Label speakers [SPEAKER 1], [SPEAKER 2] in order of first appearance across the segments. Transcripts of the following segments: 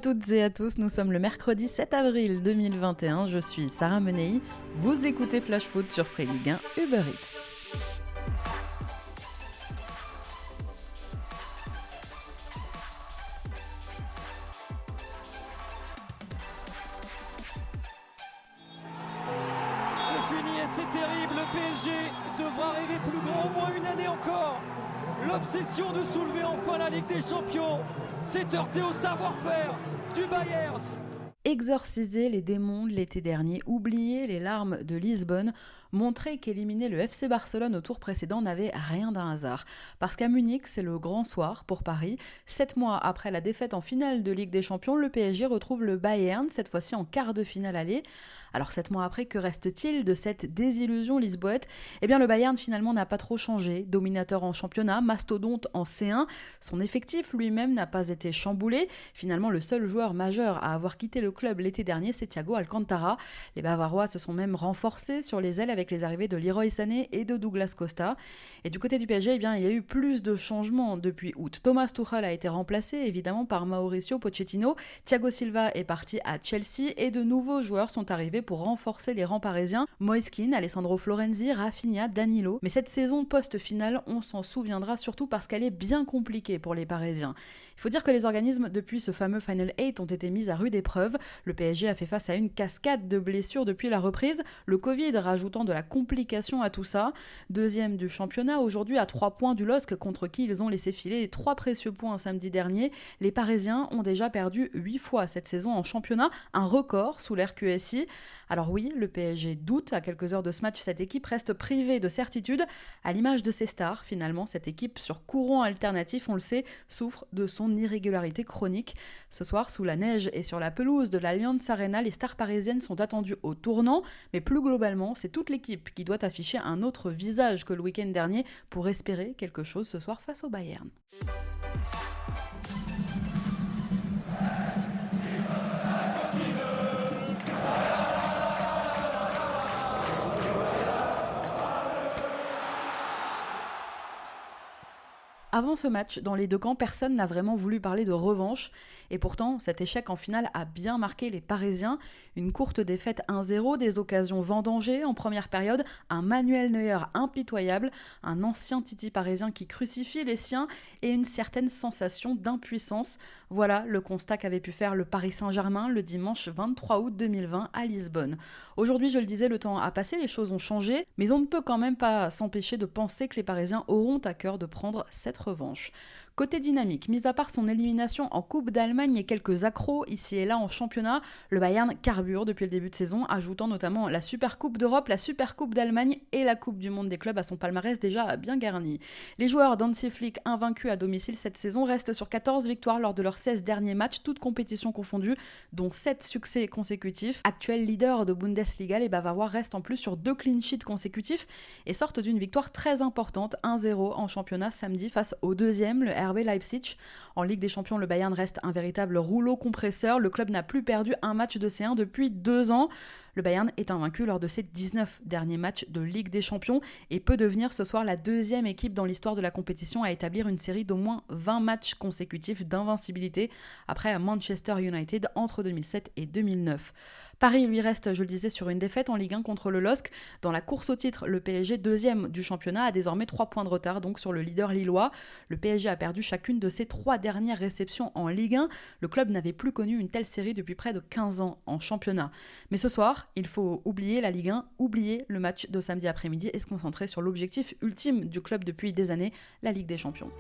[SPEAKER 1] toutes et à tous, nous sommes le mercredi 7 avril 2021, je suis Sarah Menei, vous écoutez Flash Foot sur Free Ligue 1 Uber Eats.
[SPEAKER 2] C'est fini et c'est terrible, le PSG devra rêver plus grand au moins une année encore. L'obsession de soulever enfin la Ligue des Champions s'est heurtée au savoir-faire du Bayern.
[SPEAKER 1] Exorciser les démons de l'été dernier, oublier les larmes de Lisbonne, montrer qu'éliminer le FC Barcelone au tour précédent n'avait rien d'un hasard. Parce qu'à Munich, c'est le grand soir pour Paris. 7 mois après la défaite en finale de Ligue des Champions, le PSG retrouve le Bayern, cette fois-ci en quart de finale aller. Alors 7 mois après, que reste-t-il de cette désillusion lisboète ? Eh bien le Bayern finalement n'a pas trop changé, dominateur en championnat, mastodonte en C1. Son effectif lui-même n'a pas été chamboulé. Finalement le seul joueur majeur à avoir quitté le club l'été dernier, c'est Thiago Alcantara. Les Bavarois se sont même renforcés sur les ailes avec les arrivées de Leroy Sané et de Douglas Costa. Et du côté du PSG, eh bien, il y a eu plus de changements depuis août. Thomas Tuchel a été remplacé évidemment par Mauricio Pochettino. Thiago Silva est parti à Chelsea et de nouveaux joueurs sont arrivés pour renforcer les rangs parisiens. Moise Kean, Alessandro Florenzi, Rafinha, Danilo. Mais cette saison post-finale, on s'en souviendra surtout parce qu'elle est bien compliquée pour les Parisiens. Il faut dire que les organismes depuis ce fameux Final 8 ont été mis à rude épreuve. Le PSG a fait face à une cascade de blessures depuis la reprise, le Covid rajoutant de la complication à tout ça. Deuxième du championnat, aujourd'hui à 3 points du LOSC contre qui ils ont laissé filer 3 précieux points samedi dernier. Les Parisiens ont déjà perdu 8 fois cette saison en championnat, un record sous l'ère QSI. Alors oui, le PSG doute, à quelques heures de ce match, cette équipe reste privée de certitude. À l'image de ses stars, finalement, cette équipe sur courant alternatif, on le sait, souffre de son irrégularité chronique. Ce soir, sous la neige et sur la pelouse de l'Allianz Arena, les stars parisiennes sont attendues au tournant, mais plus globalement, c'est toute l'équipe qui doit afficher un autre visage que le week-end dernier pour espérer quelque chose ce soir face au Bayern. Avant ce match, dans les deux camps, personne n'a vraiment voulu parler de revanche. Et pourtant, cet échec en finale a bien marqué les Parisiens. Une courte défaite 1-0, des occasions vendangées en première période, un Manuel Neuer impitoyable, un ancien Titi parisien qui crucifie les siens et une certaine sensation d'impuissance. Voilà le constat qu'avait pu faire le Paris Saint-Germain le dimanche 23 août 2020 à Lisbonne. Aujourd'hui, je le disais, le temps a passé, les choses ont changé, mais on ne peut quand même pas s'empêcher de penser que les Parisiens auront à cœur de prendre cette revanche. Côté dynamique, mis à part son élimination en Coupe d'Allemagne et quelques accros ici et là en championnat, le Bayern carbure depuis le début de saison, ajoutant notamment la Supercoupe d'Europe, la Supercoupe d'Allemagne et la Coupe du Monde des clubs à son palmarès déjà bien garni. Les joueurs d'Hansi Flick, invaincus à domicile cette saison, restent sur 14 victoires lors de leurs 16 derniers matchs, toutes compétitions confondues, dont 7 succès consécutifs. Actuel leader de Bundesliga, les Bavarois restent en plus sur 2 clean sheets consécutifs et sortent d'une victoire très importante, 1-0 en championnat samedi face au deuxième, le RB Leipzig. En Ligue des Champions, le Bayern reste un véritable rouleau compresseur. Le club n'a plus perdu un match de C1 depuis 2 ans. Le Bayern est invaincu lors de ses 19 derniers matchs de Ligue des Champions et peut devenir ce soir la deuxième équipe dans l'histoire de la compétition à établir une série d'au moins 20 matchs consécutifs d'invincibilité après Manchester United entre 2007 et 2009. Paris lui reste, je le disais, sur une défaite en Ligue 1 contre le LOSC. Dans la course au titre, le PSG, deuxième du championnat, a désormais 3 points de retard donc sur le leader lillois. Le PSG a perdu chacune de ses 3 dernières réceptions en Ligue 1. Le club n'avait plus connu une telle série depuis près de 15 ans en championnat. Mais ce soir, il faut oublier la Ligue 1, oublier le match de samedi après-midi et se concentrer sur l'objectif ultime du club depuis des années, la Ligue des Champions.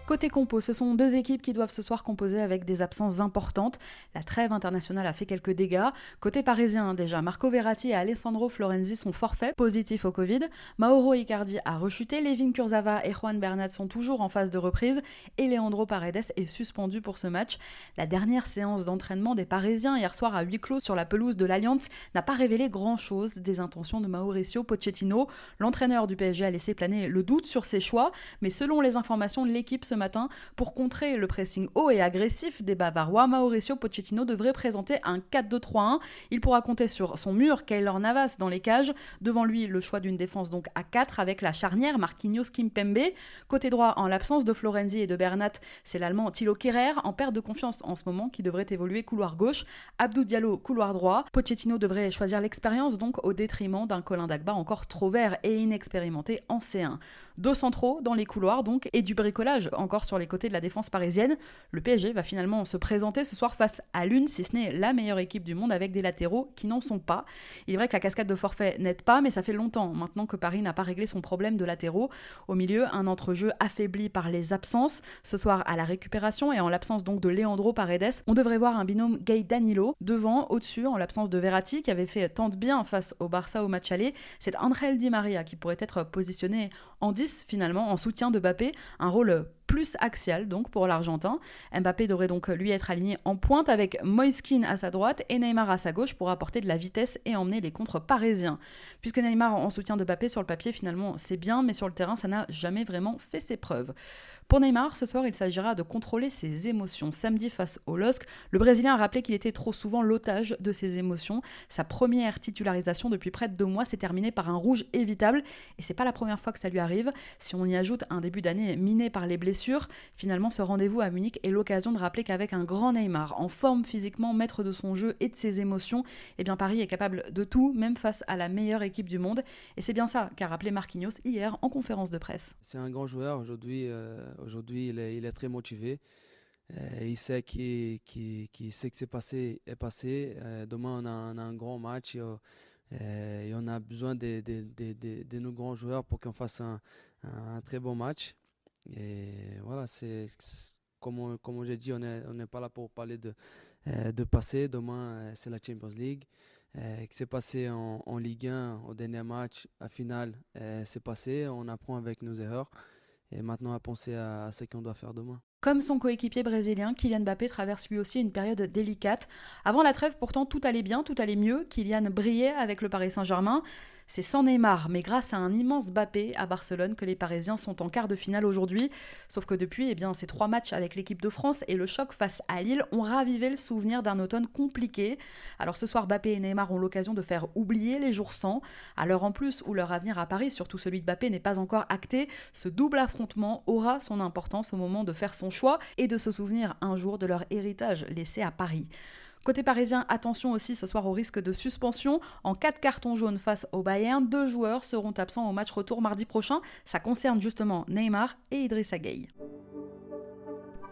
[SPEAKER 1] Côté compo, ce sont 2 équipes qui doivent ce soir composer avec des absences importantes. La trêve internationale a fait quelques dégâts. Côté parisien, déjà, Marco Verratti et Alessandro Florenzi sont forfaits, positifs au Covid. Mauro Icardi a rechuté. Layvin Kurzawa et Juan Bernat sont toujours en phase de reprise. Et Leandro Paredes est suspendu pour ce match. La dernière séance d'entraînement des Parisiens hier soir à huis clos sur la pelouse de l'Allianz n'a pas révélé grand-chose des intentions de Mauricio Pochettino. L'entraîneur du PSG a laissé planer le doute sur ses choix, mais selon les informations, l'équipe se matin. Pour contrer le pressing haut et agressif des Bavarois, Mauricio Pochettino devrait présenter un 4-2-3-1. Il pourra compter sur son mur, Keylor Navas, dans les cages. Devant lui, le choix d'une défense donc à 4 avec la charnière Marquinhos-Kimpembe. Côté droit, en l'absence de Florenzi et de Bernat, c'est l'Allemand Thilo Kehrer, en perte de confiance en ce moment, qui devrait évoluer couloir gauche. Abdou Diallo, couloir droit. Pochettino devrait choisir l'expérience donc au détriment d'un Colin Dagba encore trop vert et inexpérimenté en C1. 2 centraux dans les couloirs donc et du bricolage encore sur les côtés de la défense parisienne. Le PSG va finalement se présenter ce soir face à l'une, si ce n'est la meilleure équipe du monde, avec des latéraux qui n'en sont pas. Il est vrai que la cascade de forfait n'aide pas, mais ça fait longtemps maintenant que Paris n'a pas réglé son problème de latéraux. Au milieu, un entrejeu affaibli par les absences. Ce soir, à la récupération et en l'absence donc de Leandro Paredes, on devrait voir un binôme Gay-Danilo. Devant, au-dessus, en l'absence de Verratti qui avait fait tant de bien face au Barça au match aller, c'est Ángel Di Maria qui pourrait être positionné en 10 finalement, en soutien de Mbappé, un rôle plus axial donc pour l'Argentin. Mbappé devrait donc lui être aligné en pointe avec Moiskin à sa droite et Neymar à sa gauche pour apporter de la vitesse et emmener les contres parisiens. Puisque Neymar en soutien de Mbappé sur le papier finalement c'est bien, mais sur le terrain ça n'a jamais vraiment fait ses preuves. Pour Neymar, ce soir, il s'agira de contrôler ses émotions. Samedi, face au LOSC, le Brésilien a rappelé qu'il était trop souvent l'otage de ses émotions. Sa première titularisation depuis près de 2 mois s'est terminée par un rouge évitable. Et c'est pas la première fois que ça lui arrive. Si on y ajoute un début d'année miné par les blessures, finalement, ce rendez-vous à Munich est l'occasion de rappeler qu'avec un grand Neymar, en forme physiquement, maître de son jeu et de ses émotions, eh bien Paris est capable de tout, même face à la meilleure équipe du monde. Et c'est bien ça qu'a rappelé Marquinhos hier en conférence de presse.
[SPEAKER 3] C'est un grand joueur aujourd'hui. Aujourd'hui, il est très motivé. Il sait que ce qui s'est passé est passé. Demain, on a un grand match et on a besoin de nos grands joueurs pour qu'on fasse un très bon match. Et voilà, comme j'ai dit, on n'est pas là pour parler de passé. Demain, c'est la Champions League. Qui s'est passé en Ligue 1 au dernier match, à finale, c'est passé. On apprend avec nos erreurs. Et maintenant, à penser à ce qu'on doit faire demain.
[SPEAKER 1] Comme son coéquipier brésilien, Kylian Mbappé traverse lui aussi une période délicate. Avant la trêve, pourtant, tout allait bien, tout allait mieux. Kylian brillait avec le Paris Saint-Germain. C'est sans Neymar, mais grâce à un immense Mbappé à Barcelone que les Parisiens sont en quart de finale aujourd'hui. Sauf que depuis, ces 3 matchs avec l'équipe de France et le choc face à Lille ont ravivé le souvenir d'un automne compliqué. Alors ce soir, Mbappé et Neymar ont l'occasion de faire oublier les jours sans. À l'heure en plus où leur avenir à Paris, surtout celui de Mbappé, n'est pas encore acté, ce double affrontement aura son importance au moment de faire son choix et de se souvenir un jour de leur héritage laissé à Paris. Côté parisien, attention aussi ce soir au risque de suspension. En 4 cartons jaunes face au Bayern, 2 joueurs seront absents au match retour mardi prochain. Ça concerne justement Neymar et Idrissa Gueye.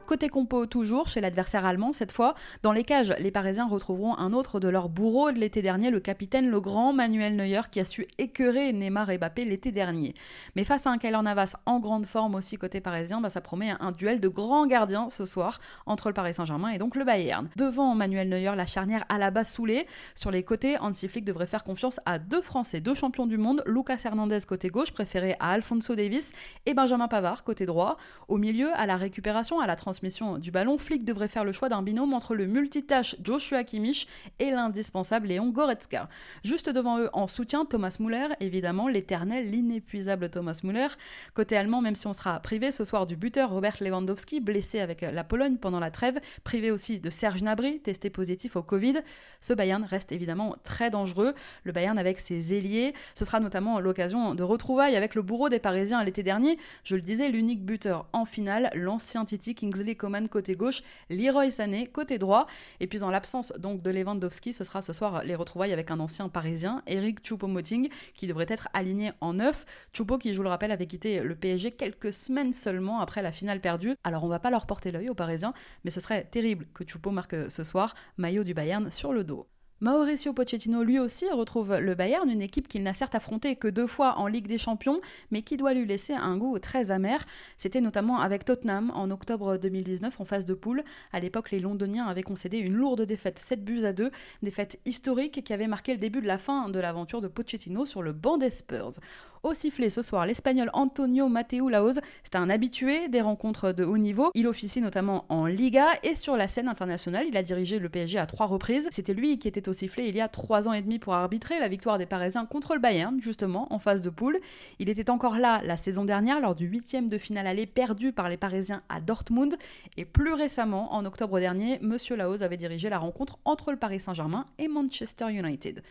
[SPEAKER 1] Côté compo, toujours chez l'adversaire allemand cette fois. Dans les cages, les Parisiens retrouveront un autre de leurs bourreaux de l'été dernier, le capitaine, le grand Manuel Neuer, qui a su écœurer Neymar et Mbappé l'été dernier. Mais face à un Keylor Navas en grande forme aussi côté parisien, ça promet un duel de grands gardiens ce soir entre le Paris Saint-Germain et donc le Bayern. Devant Manuel Neuer, la charnière à la bas Soulé. Sur les côtés, Hansi Flick devrait faire confiance à 2 Français, 2 champions du monde, Lucas Hernandez côté gauche, préféré à Alphonso Davies, et Benjamin Pavard côté droit. Au milieu, à la récupération, à la transmission du ballon, Flick devrait faire le choix d'un binôme entre le multitâche Joshua Kimmich et l'indispensable Léon Goretzka. Juste devant eux, en soutien, Thomas Müller, évidemment, l'éternel, l'inépuisable Thomas Müller. Côté allemand, même si on sera privé ce soir du buteur Robert Lewandowski, blessé avec la Pologne pendant la trêve, privé aussi de Serge Gnabry, testé positif au Covid, ce Bayern reste évidemment très dangereux. Le Bayern avec ses ailiers, ce sera notamment l'occasion de retrouvailles avec le bourreau des Parisiens l'été dernier. Je le disais, l'unique buteur en finale, l'ancien Titi Kingsley Coman côté gauche, Leroy Sané côté droit. Et puis en l'absence donc de Lewandowski, ce sera ce soir les retrouvailles avec un ancien parisien, Eric Choupo-Moting, qui devrait être aligné en 9. Choupo qui, je vous le rappelle, avait quitté le PSG quelques semaines seulement après la finale perdue. Alors on va pas leur porter l'œil aux Parisiens, mais ce serait terrible que Choupo marque ce soir, maillot du Bayern sur le dos. Mauricio Pochettino lui aussi retrouve le Bayern, une équipe qu'il n'a certes affrontée que 2 fois en Ligue des Champions, mais qui doit lui laisser un goût très amer. C'était notamment avec Tottenham en octobre 2019 en phase de poule. À l'époque, les Londoniens avaient concédé une lourde défaite, 7-2, défaite historique qui avait marqué le début de la fin de l'aventure de Pochettino sur le banc des Spurs. Au sifflet ce soir, l'Espagnol Antonio Mateu Laoz, c'est un habitué des rencontres de haut niveau. Il officie notamment en Liga et sur la scène internationale. Il a dirigé le PSG à 3 reprises. C'était lui qui était au sifflet il y a 3 ans et demi pour arbitrer la victoire des Parisiens contre le Bayern, justement, en phase de poule. Il était encore là la saison dernière lors du 8e de finale aller perdu par les Parisiens à Dortmund. Et plus récemment, en octobre dernier, Monsieur Laoz avait dirigé la rencontre entre le Paris Saint-Germain et Manchester United.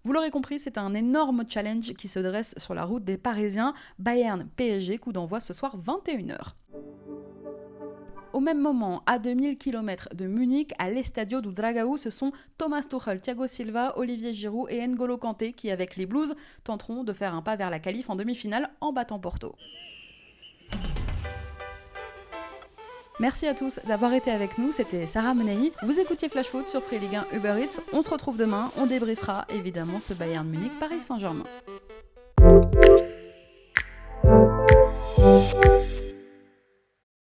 [SPEAKER 1] Vous l'aurez compris, c'est un énorme challenge qui se dresse sur la route des Parisiens. Bayern-PSG, coup d'envoi ce soir 21h. Au même moment, à 2000 km de Munich, à l'Estadio do Dragão, ce sont Thomas Tuchel, Thiago Silva, Olivier Giroud et N'Golo Kanté qui, avec les Blues, tenteront de faire un pas vers la qualif en demi-finale en battant Porto. Merci à tous d'avoir été avec nous, c'était Sarah Menei. Vous écoutiez Flash Foot sur Free Ligue 1 Uber Eats. On se retrouve demain, on débriefera évidemment ce Bayern Munich Paris Saint-Germain.